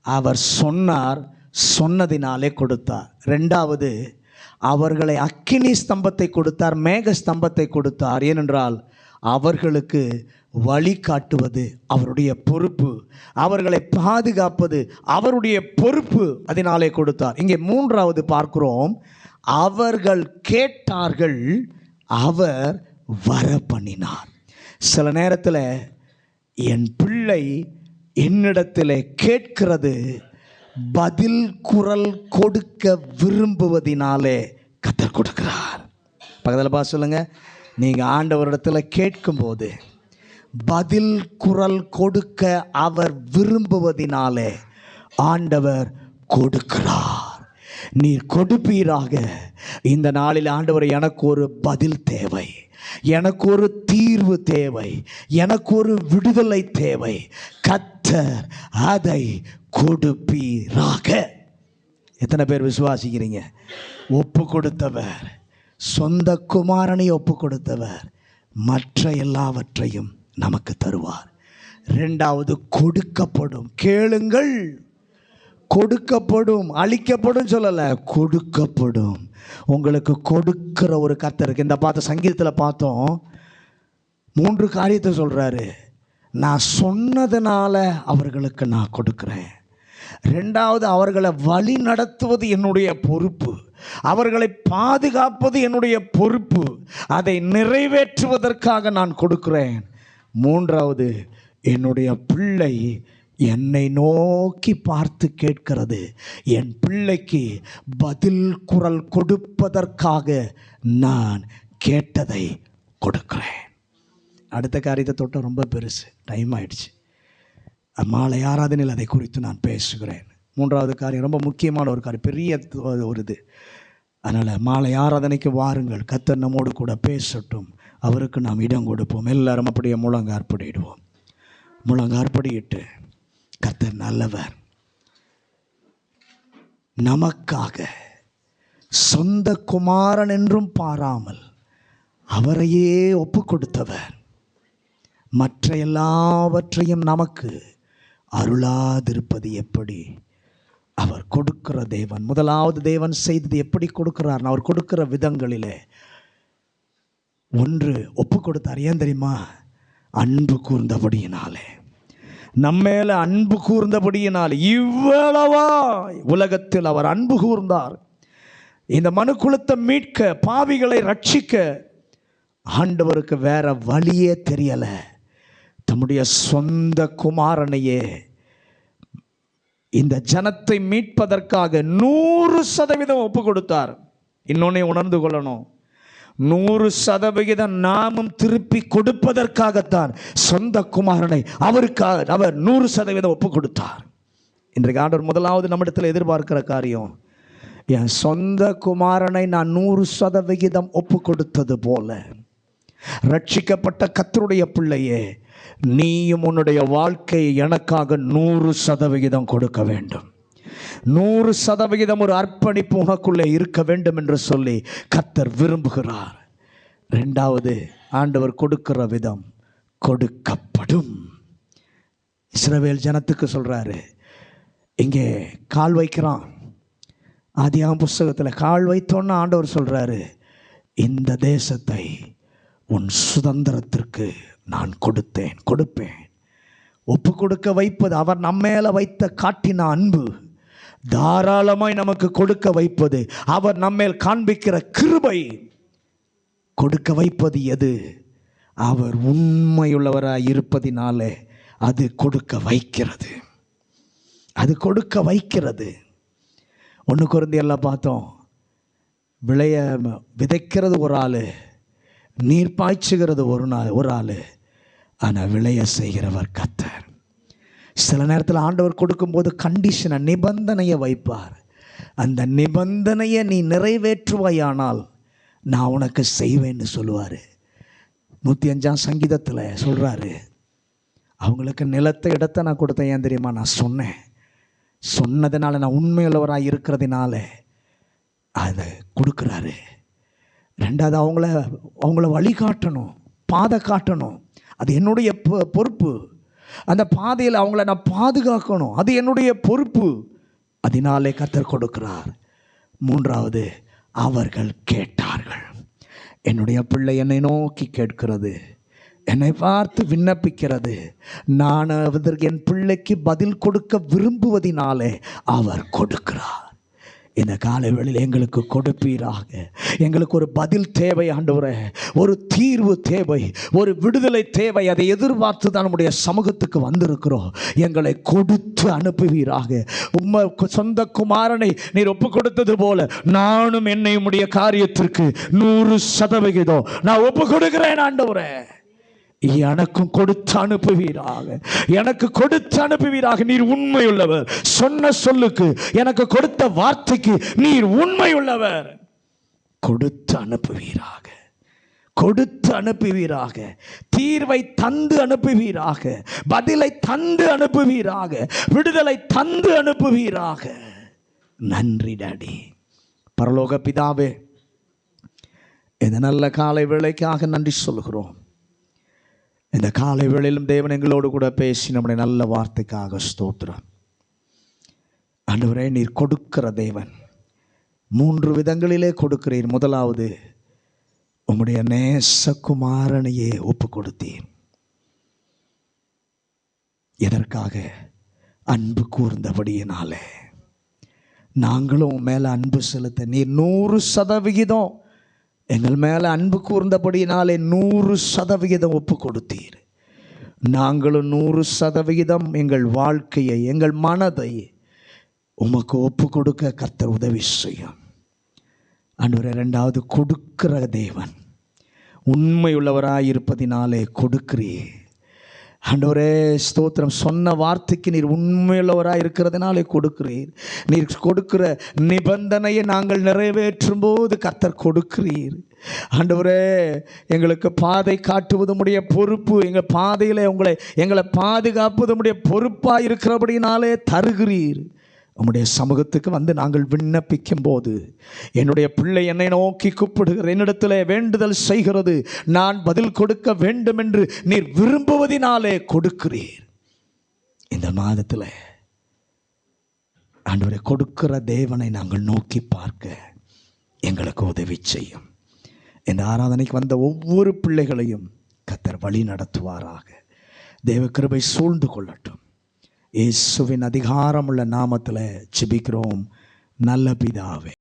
அவர் சொன்னார், சொன்னதினாலே கொடுத்தார். ரெண்டாவது அவர்களை அக்கினி ஸ்தம்பத்தை கொடுத்தார், மேக ஸ்தம்பத்தை கொடுத்தார். ஏனென்றால் அவர்களுக்கு வழி காட்டுவது அவருடைய பொறுப்பு, அவர்களை பாதுகாப்பது அவருடைய பொறுப்பு, அதனாலே கொடுத்தார். இங்கே மூன்றாவது பார்க்கிறோம், அவர்கள் கேட்டார்கள், அவர் வர பண்ணினார். சில நேரத்தில் என் பிள்ளை என்னிடத்தில் கேட்கிறது பதில் குரல் கொடுக்க விரும்புவதினாலே கர்த்தர் கொடுக்கிறார். பக்கத்தில் பார்த்து சொல்லுங்க, நீங்கள் ஆண்டவரிடத்தில் கேட்கும்போது பதில் குரல் கொடுக்க அவர் விரும்புவதினாலே ஆண்டவர் கொடுக்கிறார். நீர் கொடுப்பீராக. இந்த நாளில் ஆண்டவர், எனக்கு ஒரு பதில் தேவை, எனக்கு ஒரு தீர்வு தேவை, எனக்கு ஒரு விடுதலை தேவை, கர்த்தர் அதை கொடுப்பீராக. எத்தனை பேர் விசுவாசிக்கிறீங்க? ஒப்பு கொடுத்தவர், சொந்த குமாரனை ஒப்பு கொடுத்தவர் மற்ற எல்லாவற்றையும் நமக்கு தருவார். இரண்டாவது கொடுக்கப்படும். கேளுங்கள் கொடுக்கப்படும், அளிக்கப்படும் சொல்லலை, கொடுக்கப்படும். உங்களுக்கு கொடுக்கிற ஒரு கர்த்தர் இருக்கு. இந்த பார்த்த சங்கீதத்தில் பார்த்தோம், 3 காரியத்தை சொல்கிறாரு. நான் சொன்னதுனால அவர்களுக்கு நான் கொடுக்குறேன். ரெண்டாவது, அவர்களை வழி நடத்துவது என்னுடைய பொறுப்பு, அவர்களை பாதுகாப்பது என்னுடைய பொறுப்பு, அதை நிறைவேற்றுவதற்காக நான் கொடுக்கிறேன். மூன்றாவது, என்னுடைய பிள்ளை என்னை நோக்கி பார்த்து கேட்கிறது, என் பிள்ளைக்கு பதில் குரல் கொடுப்பதற்காக நான் கேட்டதை கொடுக்கிறேன். அடுத்த காரியத்தை தொட்ட ரொம்ப பெருசு, டைம் ஆயிடுச்சு. மாலை ஆராதனையில் அதை குறித்து நான் பேசுகிறேன். மூன்றாவது காரியம் ரொம்ப முக்கியமான ஒரு காரியம், பெரிய ஒரு இது. அதனால் மாலை ஆராதனைக்கு வாருங்கள், கர்த்தர் நம்மோடு கூட பேசட்டும், அவருக்கு நாம் இடம் கொடுப்போம். எல்லாரும் அப்படியே முழங்காற்படியிடுவோம். முழங்காற்படியிட்டு, கர்த்தர் நல்லவர், நமக்காக சொந்த குமாரன் என்றும் பாராமல் அவரையே ஒப்பு கொடுத்தவர், மற்ற எல்லாவற்றையும் நமக்கு அருளாதிருப்பது எப்படி? அவர் கொடுக்கிற தேவன். முதலாவது தேவன் செய்தது எப்படி கொடுக்கிறார்? அவர் கொடுக்கிற விதங்களிலே ஒன்று ஒப்பு கொடுத்தார். ஏன் தெரியுமா? அன்பு கூர்ந்தபடியினாலே, நம்மேல அன்பு கூர்ந்தபடியினால் இவ்வளவா உலகத்தில் அவர் அன்பு கூர்ந்தார். இந்த மனுக்குலத்தை மீட்க, பாவிகளை ரட்சிக்க ஆண்டவருக்கு வேற வழியே தெரியல. தம்முடைய சொந்த குமாரனையே இந்த ஜனத்தை மீட்பதற்காக 100% ஒப்பு கொடுத்தார். இன்னொன்னே உணர்ந்து கொள்ளணும், 100% நாமும் திருப்பி கொடுப்பதற்காகத்தான் சொந்த குமாரனை அவருக்காக அவர் 100% ஒப்பு கொடுத்தார். இன்றைக்கு ஆண்டவர் முதலாவது நம்மிடத்தில் எதிர்பார்க்கிற காரியம், என் சொந்த குமாரனை நான் 100% ஒப்பு கொடுத்தது போல, ரட்சிக்கப்பட்ட கர்த்தருடைய பிள்ளையே, நீயும் உன்னுடைய வாழ்க்கையை எனக்காக 100% கொடுக்க வேண்டும். 100% ஒரு அர்ப்பணிப்பு உனக்குள்ளே இருக்க வேண்டும் என்று சொல்லி கர்த்தர் விரும்புகிறார். ரெண்டாவது, ஆண்டவர் கொடுக்கிற விதம் கொடுக்கப்படும். இஸ்ரவேல் ஜனத்துக்கு சொல்றாரு, இங்கே கால் வைக்கிறான். ஆதியாகம புஸ்தகத்தில் கால் வைத்தோன்னு ஆண்டவர் சொல்றாரு, இந்த தேசத்தை உன் சுதந்திரத்திற்கு நான் கொடுப்பேன். ஒப்பு கொடுக்க வைப்பது, அவர் நம்மேல வைத்த காட்டின அன்பு. தாராளமாய் நமக்கு கொடுக்க வைப்பது, அவர் நம்மேல் காண்பிக்கிற கிருபை. கொடுக்க வைப்பது எது? அவர் உண்மையுள்ளவராய் இருப்பதினாலே அது கொடுக்க வைக்கிறது. அது கொடுக்க வைக்கிறது. 1 கொரிந்தியர்ல பார்த்தோம், விதைக்கிறது ஒரு ஆள், நீர் பாய்ச்சுகிறது ஒரு ஆள், ஆனால் விளைய செய்கிறவர் கர்த்தர். சில நேரத்தில் ஆண்டவர் கொடுக்கும்போது கண்டிஷனை, நிபந்தனையை வைப்பார். அந்த நிபந்தனையை நீ நிறைவேற்றுவாயானால் நான் உனக்கு செய்வேன்னு சொல்லுவார். 105ஆம் சங்கீதத்தில் சொல்கிறாரு, அவங்களுக்கு நிலத்தை இடத்தை நான் கொடுத்தேன். ஏன் தெரியுமா? நான் சொன்னதுனால, நான் உண்மையுள்ளவராக இருக்கிறதுனால அதை கொடுக்குறாரு. ரெண்டாவது, அவங்கள வழிகாட்டணும், பாதை காட்டணும். அது என்னுடைய பொறுப்பு. அந்த பாதையில் அவங்கள நான் பாதுகாக்கணும், அது என்னுடைய பொறுப்பு. அதனாலே கர்த்தர் கொடுக்கிறார். மூன்றாவது, அவர்கள் கேட்டார்கள். என்னுடைய பிள்ளை என்னை நோக்கி கேட்கிறது, என்னை பார்த்து விண்ணப்பிக்கிறது. நான் அதற்கு என் பிள்ளைக்கு பதில் கொடுக்க விரும்புவதினாலே அவர் கொடுக்கிறார். இந்த காலை வேளையில் எங்களுக்கு கொடுப்பீராக. எங்களுக்கு ஒரு பதில் தேவை ஆண்டவரே, ஒரு தீர்வு தேவை, ஒரு விடுதலை தேவை. அதை எதிர்பார்த்து தான் நம்முடைய சமூகத்துக்கு வந்திருக்கிறோம். எங்களை கொடுத்து அனுப்புவீராக. சொந்த குமாரனை நீர் ஒப்பு கொடுத்தது போல நானும் என்னை உம்முடைய காரியத்திற்கு 100% நான் ஒப்பு கொடுக்கிறேன் ஆண்டவரே. எனக்கும் கொடுத்து அனுப்புவீராக, எனக்கு கொடுத்து அனுப்புவீராக. நீர் உண்மையுள்ளவர். சொன்ன சொல்லுக்கு, எனக்கு கொடுத்த வார்த்தைக்கு நீர் உண்மையுள்ளவர். கொடுத்து அனுப்புவீராக, கொடுத்து அனுப்புவீராக. தீர்வை தந்து அனுப்புவீராக, பதிலை தந்து அனுப்புவீராக, விடுதலை தந்து அனுப்புவீராக. நன்றி டாடி. பரலோக பிதாவே, இந்த நல்ல காலை வேளைக்காக நன்றி சொல்கிறோம். இந்த காலை வேளையிலும் தேவன் எங்களோடு கூட பேசி நம்முடைய நல்ல வார்த்தைக்காக ஸ்தோத்திரம். ஆண்டவரே, நீர் கொடுக்கிற தேவன். 3 விதங்களிலே கொடுக்கிறீர். முதலாவது, உம்முடைய நேசகுமாரனையே ஒப்பு கொடுத்தீர். எதற்காக? அன்பு கூர்ந்தபடியினாலே. நாங்களும் மேலே அன்பு செலுத்த நீர் 100% எங்கள் மேலே அன்பு கூர்ந்தபடினாலே 100% ஒப்பு கொடுத்தீர். நாங்களும் 100% எங்கள் வாழ்க்கையை, எங்கள் மனதை உமக்கு ஒப்பு கொடுக்க கர்த்தர் உதவி செய்யும் ஆண்டவரே. ரெண்டாவது, கொடுக்கிற தேவன். உண்மையுள்ளவராய் இருப்பதினாலே கொடுக்கிறீர் ஆண்டவரே. ஸ்தோத்திரம். சொன்ன வார்த்தைக்கு நீர் உண்மையுள்ளவராக இருக்கிறதுனாலே கொடுக்கிறீர். நீர் கொடுக்கிற நிபந்தனையை நாங்கள் நிறைவேற்றும் போது கர்த்தர் கொடுக்கிறீர் ஆண்டவரே. எங்களுக்கு பாதை காட்டுவது உம்முடைய பொறுப்பு. எங்கள் பாதையில் எங்களை பாதுகாப்பது உம்முடைய பொறுப்பாக இருக்கிறபடினாலே தருகிறீர். உம்முடைய சமூகத்துக்கு வந்து நாங்கள் விண்ணப்பிக்கும் போது, என்னுடைய பிள்ளை என்னை நோக்கி கூப்பிடுகிற, என்னிடத்தில் வேண்டுதல் செய்கிறது, நான் பதில் கொடுக்க வேண்டும் என்று நீர் விரும்புவதினாலே கொடுக்கிறீர். இந்த மாதத்தில் ஆண்டவரை கொடுக்கிற தேவனை நாங்கள் நோக்கி பார்க்க எங்களுக்கு உதவி செய்யும். இந்த ஆராதனைக்கு வந்த ஒவ்வொரு பிள்ளைகளையும் கர்த்தர் வழி நடத்துவாராக. தேவ கிருபை சூழ்ந்து கொள்ளட்டும். இயேசுவின் அதிகாரமுள்ள நாமத்தில் ஜெபிக்கிறோம் நல்ல பிதாவே.